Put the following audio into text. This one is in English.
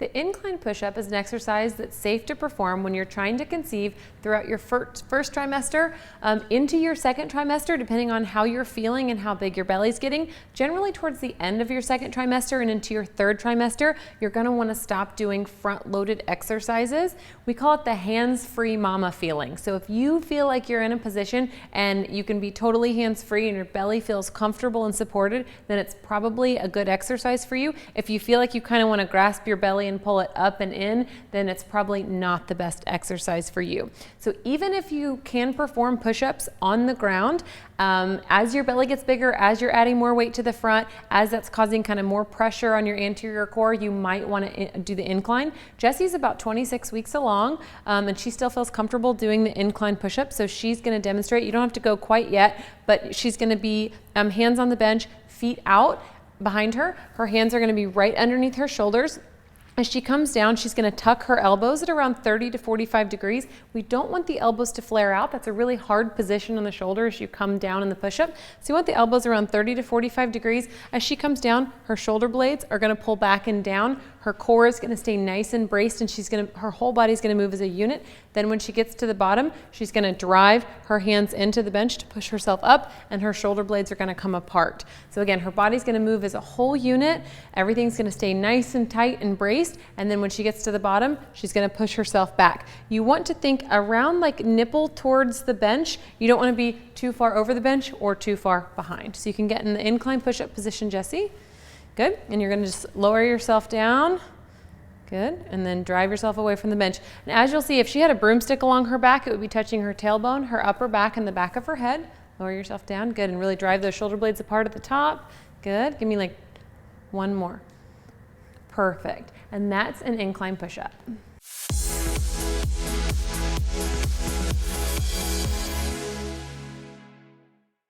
The incline push-up is an exercise that's safe to perform when you're trying to conceive throughout your first trimester into your second trimester, depending on how you're feeling and how big your belly's getting. Generally towards the end of your second trimester and into your third trimester, you're gonna wanna stop doing front-loaded exercises. We call it the hands-free mama feeling. So if you feel like you're in a position and you can be totally hands-free and your belly feels comfortable and supported, then it's probably a good exercise for you. If you feel like you kind of wanna grasp your belly and pull it up and in, then it's probably not the best exercise for you. So even if you can perform push-ups on the ground, as your belly gets bigger, as you're adding more weight to the front, as that's causing kind of more pressure on your anterior core, you might want to do the incline. Jessie's about 26 weeks along, and she still feels comfortable doing the incline push-up, so she's going to demonstrate. You don't have to go quite yet, but she's going to be hands on the bench, feet out behind her. Her hands are going to be right underneath her shoulders. As she comes down, she's going to tuck her elbows at around 30 to 45 degrees. We don't want the elbows to flare out. That's a really hard position on the shoulder as you come down in the push-up. So you want the elbows around 30 to 45 degrees. As she comes down, her shoulder blades are going to pull back and down. Her core is going to stay nice and braced, and her whole body is going to move as a unit. Then when she gets to the bottom, she's going to drive her hands into the bench to push herself up, and her shoulder blades are going to come apart. So again, her body's going to move as a whole unit. Everything's going to stay nice and tight and braced. And then when she gets to the bottom, she's going to push herself back. You want to think around like nipple towards the bench. You don't want to be too far over the bench or too far behind. So you can get in the incline push-up position, Jessie. Good. And you're going to just lower yourself down. Good. And then drive yourself away from the bench. And as you'll see, if she had a broomstick along her back, it would be touching her tailbone, her upper back, and the back of her head. Lower yourself down. Good. And really drive those shoulder blades apart at the top. Good. Give me like one more. Perfect. And that's an incline push-up.